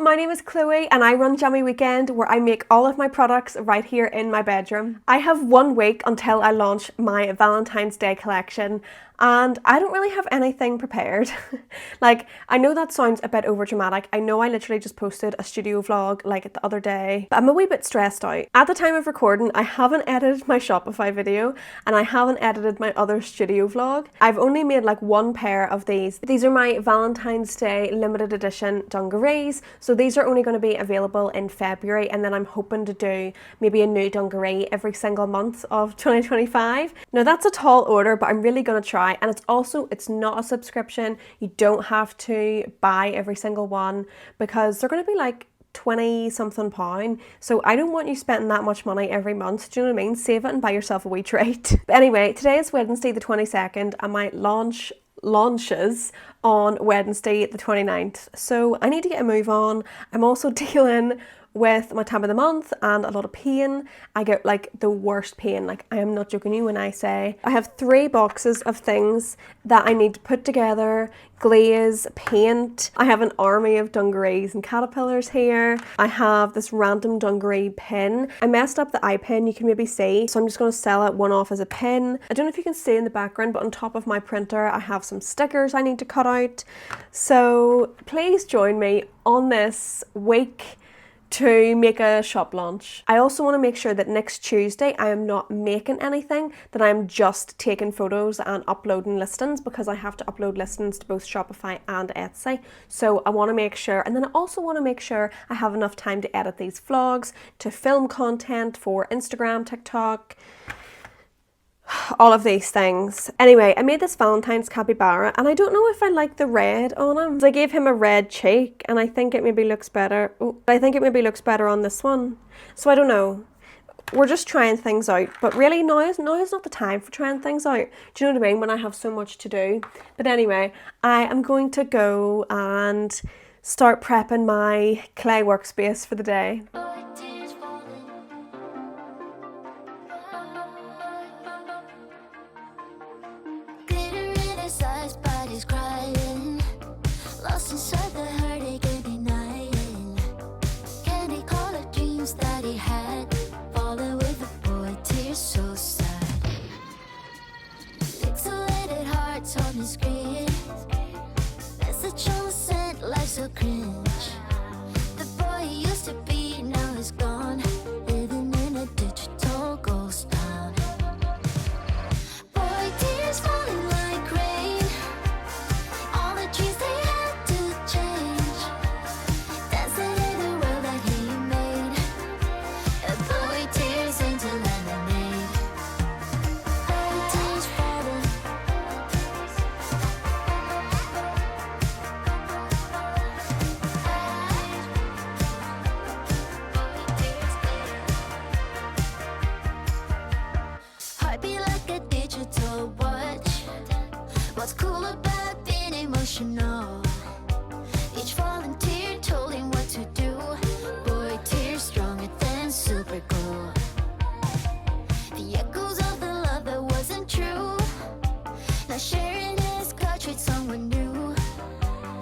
my name is Chloe and I run Jammy Weekend, where I make all of my products right here in my bedroom. I have 1 week until I launch my Valentine's Day collection and I don't really have anything prepared. Like, I know that sounds a bit overdramatic. I know I literally just posted a studio vlog like the other day, but I'm a wee bit stressed out. At the time of recording, I haven't edited my Shopify video and I haven't edited my other studio vlog. I've only made like 1 pair of these. These are my Valentine's Day limited edition dungarees. So these are only going to be available in February, and then I'm hoping to do maybe a new dungaree every single month of 2025. Now that's a tall order, but I'm really going to try. And it's not a subscription. You don't have to buy every single one because they're going to be like 20 something pound. So I don't want you spending that much money every month. Do you know what I mean? Save it and buy yourself a wee treat. But anyway, today is Wednesday the 22nd and my launches on Wednesday the 29th. So I need to get a move on. I'm also dealing with my time of the month and a lot of pain. I get like the worst pain. Like, I am not joking you when I say I have 3 boxes of things that I need to put together, glaze, paint. I have an army of dungarees and caterpillars here. I have this random dungaree pin. I messed up the eye pin, you can maybe see, so I'm just going to sell it one off as a pin. I don't know if you can see in the background, but on top of my printer I have some stickers I need to cut out. So please join me on this week to make a shop launch. I also want to make sure that next Tuesday I am not making anything, that I'm just taking photos and uploading listings, because I have to upload listings to both Shopify and Etsy. So I want to make sure, and then I also want to make sure I have enough time to edit these vlogs, to film content for Instagram, TikTok, all of these things. Anyway, I made this Valentine's capybara and I don't know if I like the red on him. I gave him a red cheek and I think it maybe looks better. I think it maybe looks better on this one. So I don't know. We're just trying things out, but really now is not the time for trying things out. Do you know what I mean? When I have so much to do. But anyway, I am going to go and start prepping my clay workspace for the day. Each volunteer told him what to do. Boy, tears stronger than super glue. The echoes of the love that wasn't true. Now sharing his country with someone new.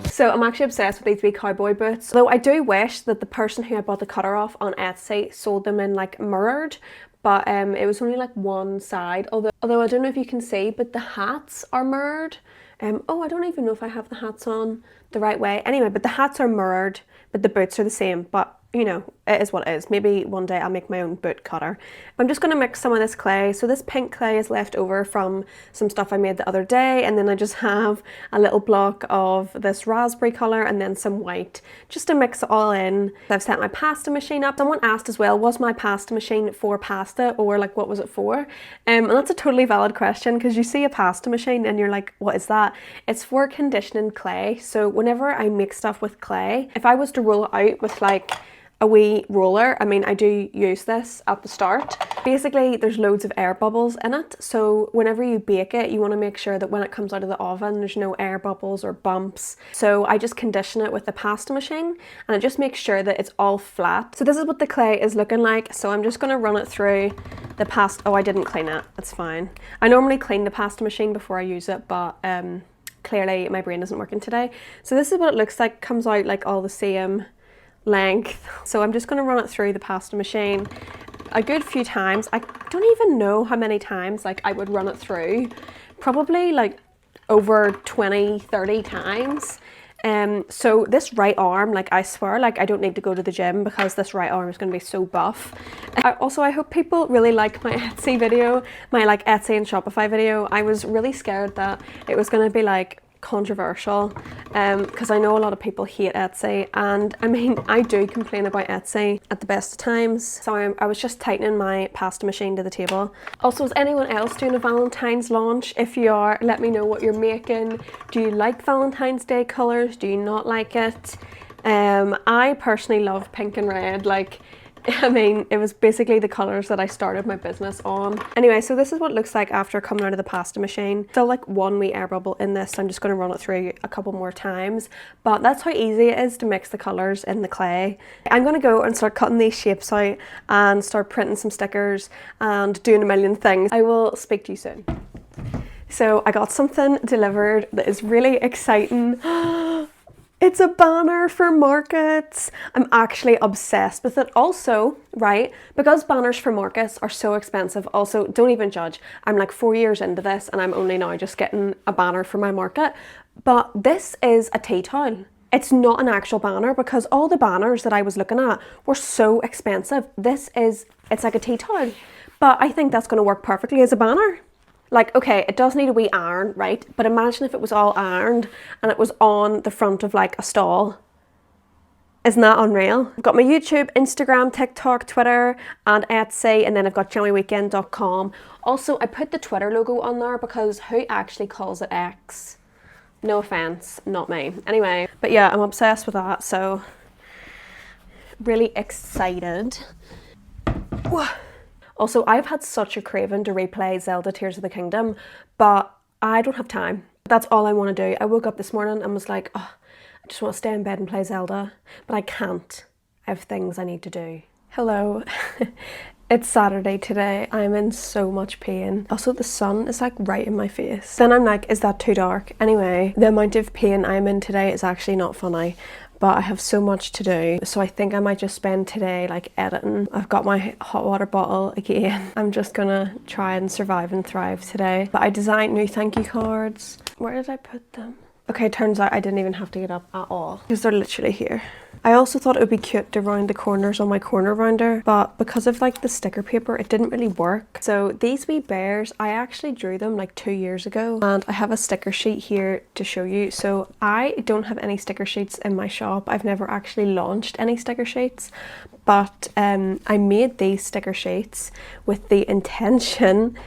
So I'm actually obsessed with these wee cowboy boots. Though I do wish that the person who I bought the cutter off on Etsy sold them in like mirrored. But it was only like one side. Although I don't know if you can see, but the hats are mirrored. Oh, I don't even know if I have the hats on the right way. Anyway, but the hats are mirrored, but the boots are the same. But you know, it is what it is. Maybe one day I'll make my own boot cutter. I'm just going to mix some of this clay. So this pink clay is left over from some stuff I made the other day, and then I just have a little block of this raspberry colour and then some white, just to mix it all in. I've set my pasta machine up. Someone asked as well, was my pasta machine for pasta, or like what was it for? And that's a totally valid question, because you see a pasta machine and you're like, what is that? It's for conditioning clay. So whenever I make stuff with clay, if I was to roll it out with like a wee roller, I mean, I do use this at the start. Basically, there's loads of air bubbles in it, so whenever you bake it, you want to make sure that when it comes out of the oven, there's no air bubbles or bumps. So I just condition it with the pasta machine, and it just makes sure that it's all flat. So this is what the clay is looking like. So I'm just going to run it through the pasta. Oh, I didn't clean it. It's fine. I normally clean the pasta machine before I use it, but clearly my brain isn't working today. So this is what it looks like. Comes out like all the same length. So I'm just going to run it through the pasta machine a good few times. I don't even know how many times like I would run it through. Probably like over 20-30 times. So this right arm, like I swear, like I don't need to go to the gym because this right arm is going to be so buff. I hope people really like my Etsy video, my like Etsy and Shopify video. I was really scared that it was going to be like controversial because I know a lot of people hate Etsy, and I mean I do complain about Etsy at the best of times. So I was just tightening my pasta machine to the table. Also, is anyone else doing a Valentine's launch? If you are, let me know what you're making. Do you like Valentine's Day colours? Do you not like it? I personally love pink and red. Like, I mean, it was basically the colours that I started my business on. Anyway, so this is what it looks like after coming out of the pasta machine. Still like one wee air bubble in this, so I'm just going to run it through a couple more times. But that's how easy it is to mix the colours in the clay. I'm going to go and start cutting these shapes out and start printing some stickers and doing a million things. I will speak to you soon. So I got something delivered that is really exciting. It's a banner for markets. I'm actually obsessed with it. Also, right, because banners for markets are so expensive, also, don't even judge. I'm like 4 years into this and I'm only now just getting a banner for my market. But this is a tea towel. It's not an actual banner because all the banners that I was looking at were so expensive. It's like a tea towel. But I think that's going to work perfectly as a banner. Like, okay, it does need a wee iron, right? But imagine if it was all ironed and it was on the front of like a stall. Isn't that unreal? I've got my YouTube, Instagram, TikTok, Twitter, and Etsy, and then I've got jammyweekend.com. Also, I put the Twitter logo on there because who actually calls it X? No offense, not me. Anyway, but yeah, I'm obsessed with that, so really excited. Whoa. Also, I've had such a craving to replay Zelda Tears of the Kingdom, but I don't have time. That's all I want to do. I woke up this morning and was like, oh, I just want to stay in bed and play Zelda, but I can't. I have things I need to do. Hello. It's Saturday today. I'm in so much pain. Also, the sun is like right in my face. Then I'm like, is that too dark? Anyway, the amount of pain I'm in today is actually not funny. But I have so much to do, so I think I might just spend today like editing. I've got my hot water bottle again. I'm just gonna try and survive and thrive today. But I designed new thank you cards. Where did I put them? Okay, turns out I didn't even have to get up at all because they're literally here. I also thought it would be cute to round the corners on my corner rounder, but because of like the sticker paper, it didn't really work. So these wee bears, I actually drew them like 2 years ago, and I have a sticker sheet here to show you. So I don't have any sticker sheets in my shop. I've never actually launched any sticker sheets, but I made these sticker sheets with the intention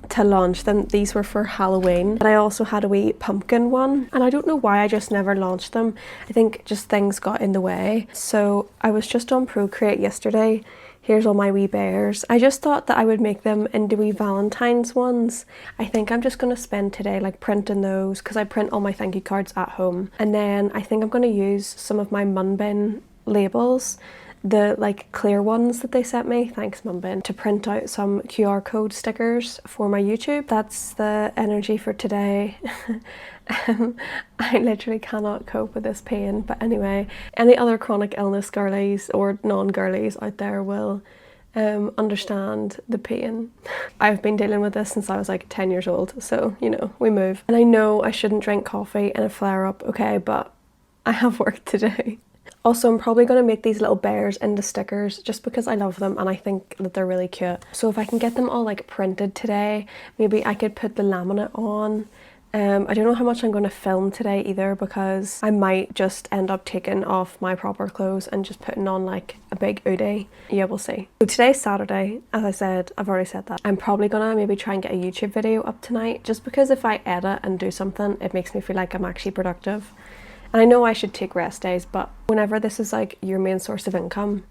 to launch them. These were for Halloween, but I also had a wee pumpkin one, and I don't know why I just never launched them. I think just things got in the way. So I was just on Procreate yesterday. Here's all my wee bears. I just thought that I would make them into wee Valentine's ones. I think I'm just going to spend today like printing those because I print all my thank you cards at home, and then I think I'm going to use some of my Munbin labels, the like clear ones that they sent me, thanks Munbin, to print out some QR code stickers for my YouTube. That's the energy for today. I literally cannot cope with this pain, but anyway, any other chronic illness girlies or non-girlies out there will understand the pain. I've been dealing with this since I was like 10 years old, so you know, we move. And I know I shouldn't drink coffee in a flare-up, okay, but I have work to do. Also, I'm probably going to make these little bears into stickers just because I love them and I think that they're really cute. So if I can get them all like printed today, maybe I could put the laminate on. I don't know how much I'm going to film today either because I might just end up taking off my proper clothes and just putting on like a big hoodie. Yeah, we'll see. So today's Saturday, as I said, I've already said that. I'm probably going to maybe try and get a YouTube video up tonight just because if I edit and do something, it makes me feel like I'm actually productive. And I know I should take rest days, but whenever this is like your main source of income,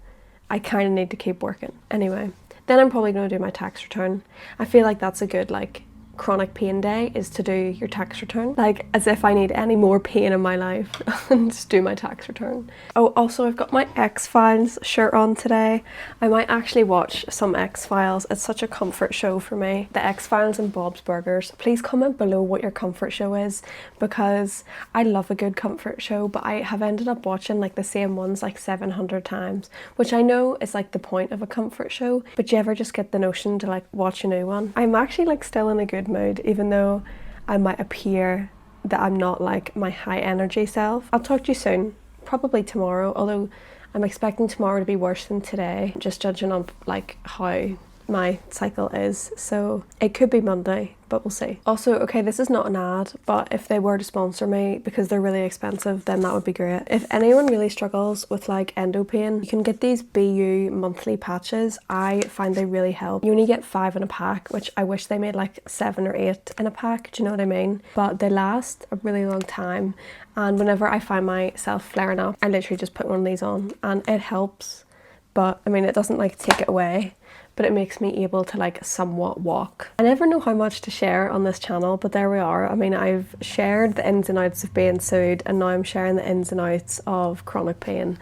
I kind of need to keep working. Anyway, then I'm probably going to do my tax return. I feel like that's a good like chronic pain day is to do your tax return. Like, as if I need any more pain in my life and just do my tax return. Oh, also I've got my X-Files shirt on today. I might actually watch some X-Files. It's such a comfort show for me. The X-Files and Bob's Burgers. Please comment below what your comfort show is, because I love a good comfort show, but I have ended up watching like the same ones like 700 times, which I know is like the point of a comfort show, but you ever just get the notion to like watch a new one? I'm actually like still in a good mood, even though I might appear that I'm not like my high energy self. I'll talk to you soon, probably tomorrow, although I'm expecting tomorrow to be worse than today, just judging on like how my cycle is, so it could be Monday, but we'll see. Also, okay, this is not an ad, but if they were to sponsor me, because they're really expensive, then that would be great. If anyone really struggles with like endo pain, you can get these BU monthly patches. I find they really help. You only get 5 in a pack, which I wish they made like 7 or 8 in a pack, do you know what I mean? But they last a really long time, and whenever I find myself flaring up, I literally just put one of these on and it helps. But I mean, it doesn't like take it away, but it makes me able to like somewhat walk. I never know how much to share on this channel, but there we are. I mean, I've shared the ins and outs of being sued, and now I'm sharing the ins and outs of chronic pain.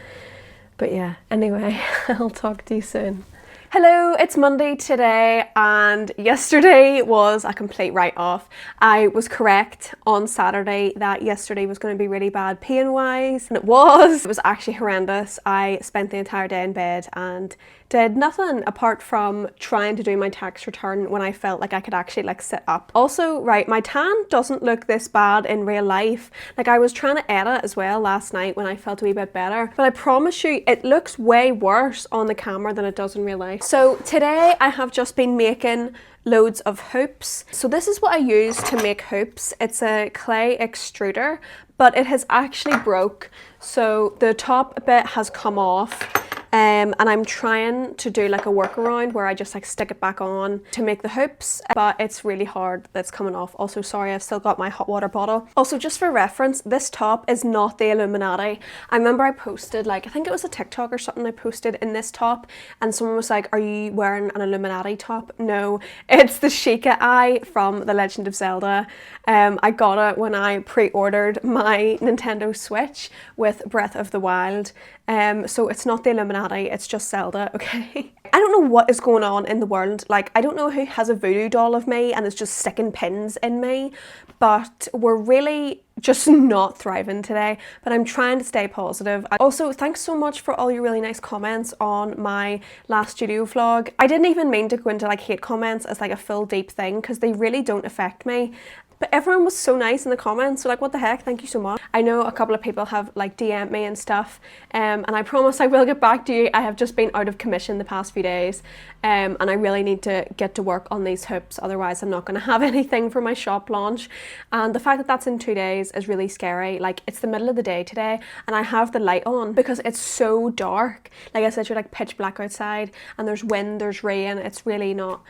But yeah, anyway, I'll talk to you soon. Hello, it's Monday today, and yesterday was a complete write-off. I was correct on Saturday that yesterday was going to be really bad pain-wise, and it was. It was actually horrendous. I spent the entire day in bed and did nothing apart from trying to do my tax return when I felt like I could actually like sit up. Also, right, my tan doesn't look this bad in real life. Like, I was trying to edit as well last night when I felt a wee bit better, but I promise you it looks way worse on the camera than it does in real life. So today I have just been making loads of hoops. So this is what I use to make hoops. It's a clay extruder, but it has actually broke. So the top bit has come off. And I'm trying to do like a workaround where I just like stick it back on to make the hoops, but it's really hard that's coming off. Also, sorry, I've still got my hot water bottle. Also, just for reference, this top is not the Illuminati. I remember I posted, like, I think it was a TikTok or something I posted in this top, and someone was like, are you wearing an Illuminati top? No, it's the Sheikah Eye from The Legend of Zelda. I got it when I pre-ordered my Nintendo Switch with Breath of the Wild. So it's not the Illuminati, it's just Zelda, okay? I don't know what is going on in the world. Like, I don't know who has a voodoo doll of me and is just sticking pins in me, but we're really just not thriving today, but I'm trying to stay positive. Also, thanks so much for all your really nice comments on my last studio vlog. I didn't even mean to go into like hate comments as like a full deep thing, because they really don't affect me. But everyone was so nice in the comments, so like, what the heck, thank you so much. I know a couple of people have like DM'd me and stuff, and I promise I will get back to you. I have just been out of commission the past few days, and I really need to get to work on these hoops, otherwise I'm not going to have anything for my shop launch. And the fact that that's in 2 days is really scary. Like, it's the middle of the day today, and I have the light on because it's so dark. Like I said, you're like pitch black outside, and there's wind, there's rain. It's really not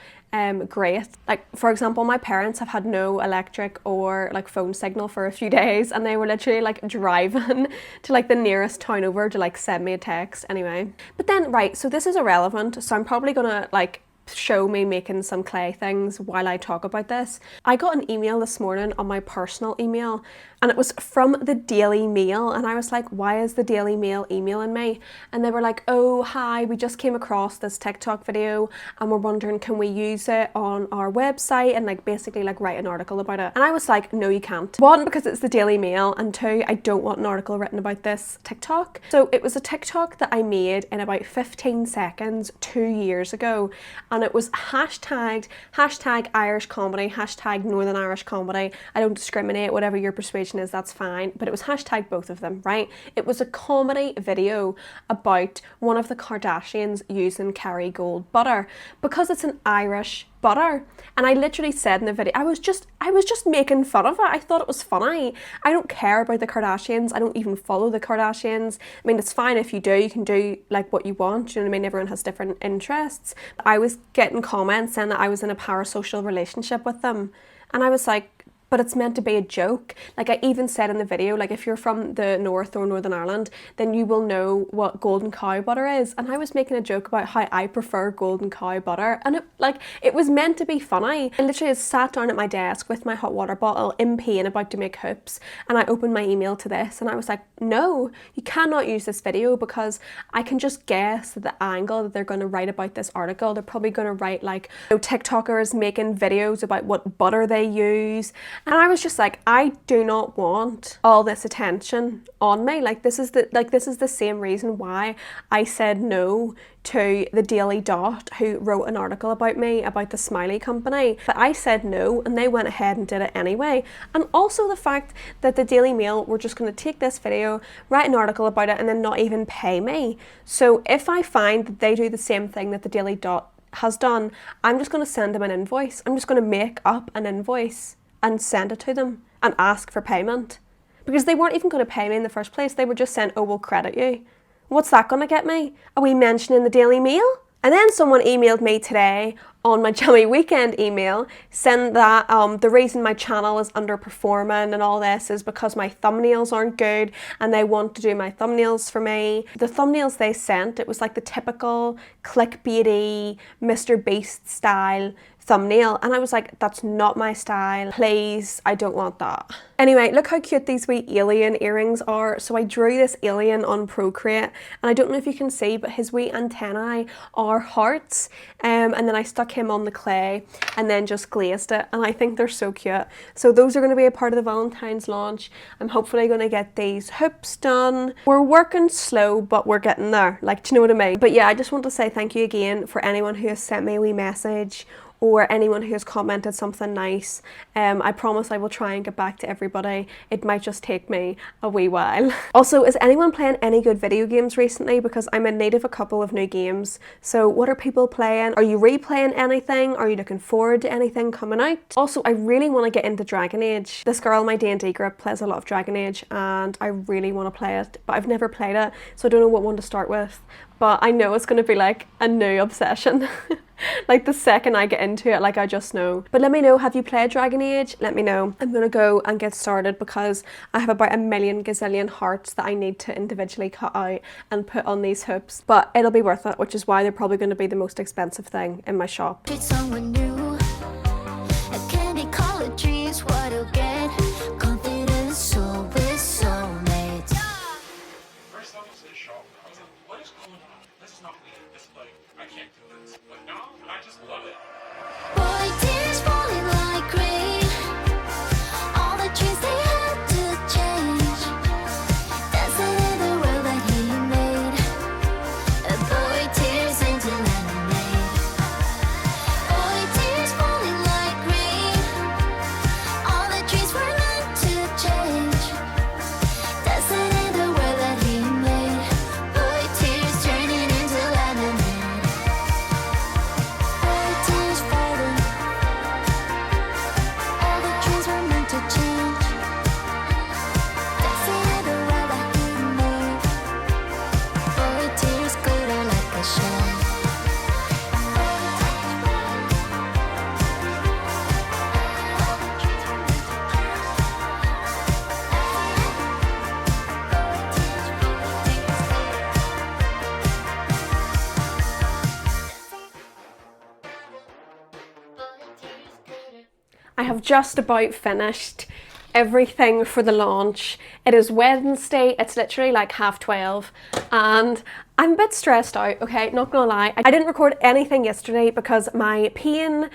great. Like, for example, my parents have had no electric or like phone signal for a few days, and they were literally like driving to like the nearest town over to like send me a text anyway. But then, right, so this is irrelevant, so I'm probably gonna like show me making some clay things while I talk about this. I got an email this morning on my personal email, and it was from the Daily Mail, and I was like, why is the Daily Mail emailing me? And they were like, oh hi, we just came across this TikTok video and we're wondering, can we use it on our website and like basically like write an article about it? And I was like, no you can't. One, because it's the Daily Mail, and two, I don't want an article written about this TikTok. So it was a TikTok that I made in about 15 seconds 2 years ago, and it was hashtag Irish comedy, hashtag Northern Irish comedy. I don't discriminate, whatever your persuasion is, that's fine, but it was hashtag both of them, right? It was a comedy video about one of the Kardashians using Kerrygold butter because it's an Irish butter. And I literally said in the video, I was just making fun of it. I thought it was funny. I don't care about the Kardashians. I don't even follow the Kardashians. I mean, it's fine if you do, you can do like what you want, you know what I mean? Everyone has different interests. I was getting comments saying that I was in a parasocial relationship with them, and I was like, but it's meant to be a joke. Like I even said in the video, like if you're from the North or Northern Ireland, then you will know what golden cow butter is. And I was making a joke about how I prefer golden cow butter, and it was meant to be funny. I literally sat down at my desk with my hot water bottle in pain about to make hoops, and I opened my email to this and I was like, no, you cannot use this video, because I can just guess the angle that they're going to write about this article. They're probably going to write like, you know, TikTokers making videos about what butter they use. And I was just like, I do not want all this attention on me. Like this is the same reason why I said no to the Daily Dot, who wrote an article about me about the Smiley company. But I said no and they went ahead and did it anyway. And also the fact that the Daily Mail were just going to take this video, write an article about it, and then not even pay me. So if I find that they do the same thing that the Daily Dot has done, I'm just going to send them an invoice. I'm just going to make up an invoice and send it to them and ask for payment. Because they weren't even going to pay me in the first place. They were just saying, oh, we'll credit you. What's that going to get me? Are we mentioning the Daily Mail? And then someone emailed me today on my Jammy Weekend email saying that the reason my channel is underperforming and all this is because my thumbnails aren't good and they want to do my thumbnails for me. The thumbnails they sent, it was like the typical clickbaity Mr. Beast style thumbnail, and I was like, that's not my style, please, I don't want that. Anyway, look how cute these wee alien earrings are. So I drew this alien on Procreate, and I don't know if you can see, but his wee antennae are hearts, and then I stuck him on the clay and then just glazed it, and I think they're so cute. So those are going to be a part of the Valentine's launch. I'm hopefully going to get these hoops done. We're working slow, but we're getting there, like, do you know what I mean? But yeah, I just want to say thank you again for anyone who has sent me a wee message or anyone who has commented something nice. I promise I will try and get back to everybody. It might just take me a wee while. Also, is anyone playing any good video games recently? Because I'm in need of a couple of new games. So what are people playing? Are you replaying anything? Are you looking forward to anything coming out? Also, I really want to get into Dragon Age. This girl in my D&D group plays a lot of Dragon Age and I really want to play it, but I've never played it, so I don't know what one to start with. But I know it's going to be like a new obsession. Like the second I get into it, like I just know. But let me know, have you played Dragon Age? Let me know. I'm gonna go and get started because I have about a million gazillion hearts that I need to individually cut out and put on these hoops. But it'll be worth it, which is why they're probably going to be the most expensive thing in my shop. It's someone new. A candy colored dreams, what I'll get. Confidence, soul with soulmates. First level to the shop, I was like, what is going on? This is not me. This is like, I can't do this. But now, I just love it. Boy, tears falling like rain. All the dreams they had to change. Dancing in the world that he made. Boy, tears into lemonade. Boy, tears falling like rain. All the dreams were meant to change. Dancing in the world that he made. Boy, tears turning into lemonade. Boy, tears falling. All the dreams were meant to change. Dancing in the world that he made. Boy, tears glitter like a shell. I have just about finished everything for the launch. It is Wednesday, it's literally like 12:30 and I'm a bit stressed out, okay, not gonna lie. I didn't record anything yesterday because my pain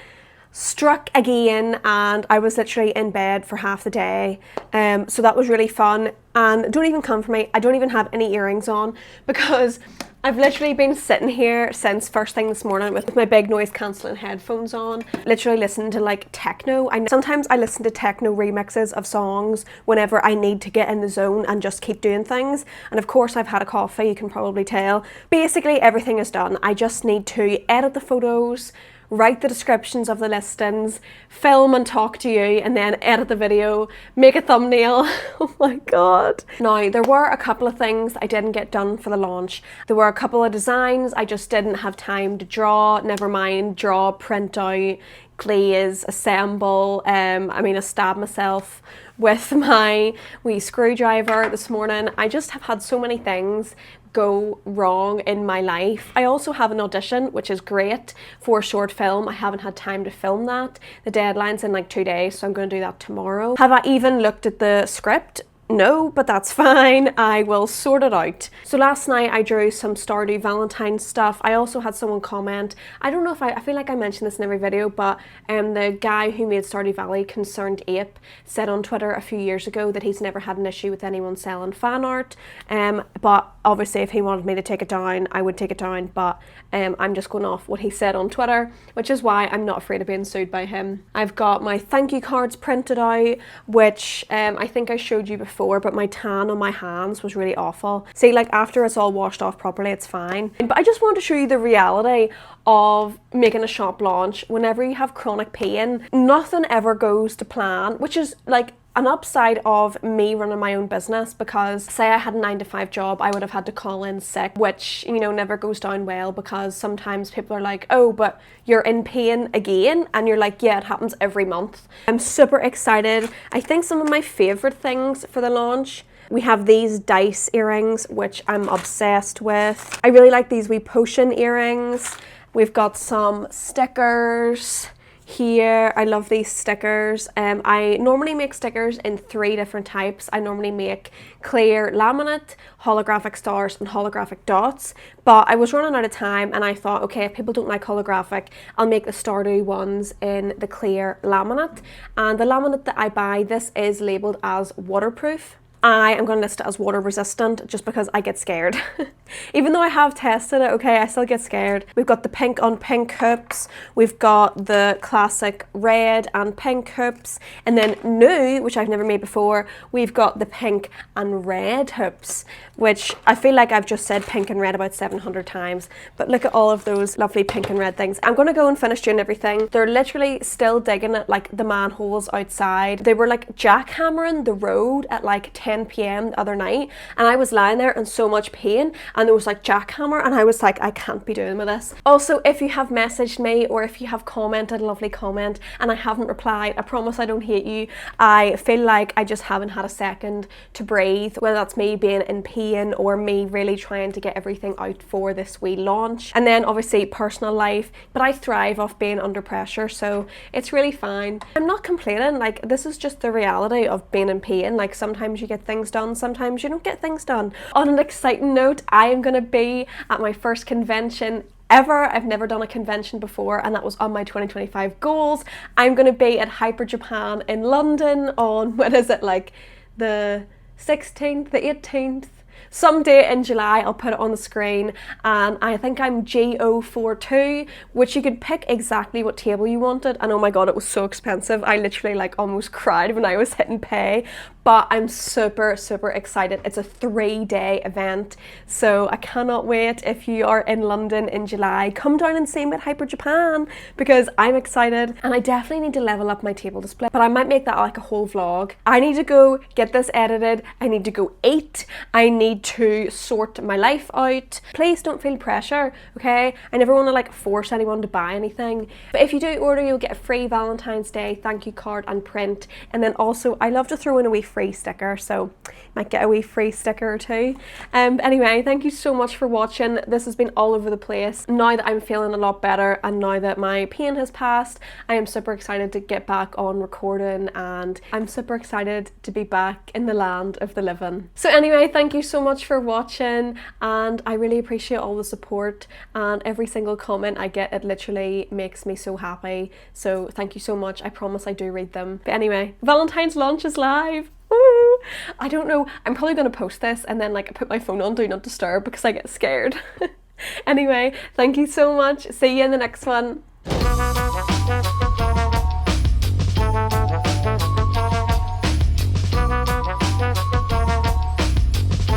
struck again and I was literally in bed for half the day, so that was really fun. And don't even come for me, I don't even have any earrings on because I've literally been sitting here since first thing this morning with my big noise cancelling headphones on, literally listening to like techno. Sometimes I listen to techno remixes of songs whenever I need to get in the zone and just keep doing things. And of course I've had a coffee, you can probably tell. Basically everything is done. I just need to edit the photos, write the descriptions of the listings, film and talk to you, and then edit the video, make a thumbnail. Oh my god. Now, there were a couple of things I didn't get done for the launch. There were a couple of designs I just didn't have time to draw, never mind draw, print out, glaze, assemble. I stabbed myself with my wee screwdriver this morning. I just have had so many things go wrong in my life. I also have an audition, which is great, for a short film. I haven't had time to film that. The deadline's in like 2 days, so I'm going to do that tomorrow. Have I even looked at the script? No, but that's fine. I will sort it out. So last night I drew some Stardew Valentine stuff. I also had someone comment, I don't know if I feel like I mentioned this in every video, but the guy who made Stardew Valley, Concerned Ape, said on Twitter a few years ago that he's never had an issue with anyone selling fan art. But obviously if he wanted me to take it down, I would take it down, but I'm just going off what he said on Twitter, which is why I'm not afraid of being sued by him. I've got my thank you cards printed out, which I think I showed you before, but my tan on my hands was really awful. See, like after it's all washed off properly, it's fine. But I just want to show you the reality of making a shop launch. Whenever you have chronic pain, nothing ever goes to plan, which is like an upside of me running my own business, because say I had a 9-to-5 job, I would have had to call in sick, which, you know, never goes down well, because sometimes people are like, oh, but you're in pain again, and you're like, yeah, it happens every month. I'm super excited. I think some of my favorite things for the launch, we have these dice earrings, which I'm obsessed with. I really like these wee potion earrings. We've got some stickers here. I love these stickers. I normally make stickers in 3 different types. I normally make clear laminate, holographic stars, and holographic dots, but I was running out of time and I thought, okay, if people don't like holographic, I'll make the Stardew ones in the clear laminate. And the laminate that I buy, this is labelled as waterproof. I am going to list it as water resistant just because I get scared. Even though I have tested it, okay, I still get scared. We've got the pink on pink hoops. We've got the classic red and pink hoops. And then new, which I've never made before, we've got the pink and red hoops, which I feel like I've just said pink and red about 700 times. But look at all of those lovely pink and red things. I'm going to go and finish doing everything. They're literally still digging at like the manholes outside. They were like jackhammering the road at like 10 p.m. the other night, and I was lying there in so much pain, and there was like jackhammer, and I was like, I can't be doing with this. Also, if you have messaged me or if you have commented a lovely comment and I haven't replied, I promise I don't hate you. I feel like I just haven't had a second to breathe, whether that's me being in pain or me really trying to get everything out for this wee launch. And then obviously personal life, but I thrive off being under pressure, so it's really fine. I'm not complaining, like this is just the reality of being in pain. Like sometimes you get things done, sometimes you don't get things done. On an exciting note, I am going to be at my first convention ever. I've never done a convention before, and that was on my 2025 goals. I'm going to be at Hyper Japan in London on, when is it, like the 16th, the 18th? Some day in July. I'll put it on the screen, and I think I'm GO42, which you could pick exactly what table you wanted, and oh my god, it was so expensive. I literally like almost cried when I was hitting pay, but I'm super excited. It's a 3-day event, so I cannot wait. If you are in London in July, come down and see me at Hyper Japan, because I'm excited, and I definitely need to level up my table display, but I might make that like a whole vlog. I need to go get this edited, I need to go eat, I need to sort my life out. Please don't feel pressure, okay? I never want to like force anyone to buy anything, but if you do order, you'll get a free Valentine's Day thank you card and print, and then also I love to throw in a wee free sticker, so might get a wee free sticker or two. Anyway, thank you so much for watching. This has been all over the place. Now that I'm feeling a lot better and now that my pain has passed, I am super excited to get back on recording, and I'm super excited to be back in the land of the living. So anyway, thank you so much for watching, and I really appreciate all the support and every single comment I get. It literally makes me so happy, so thank you so much. I promise I do read them. But anyway, Valentine's launch is live. Woo! I don't know, I'm probably going to post this and then like put my phone on do not disturb because I get scared. Anyway, thank you so much. See you in the next one.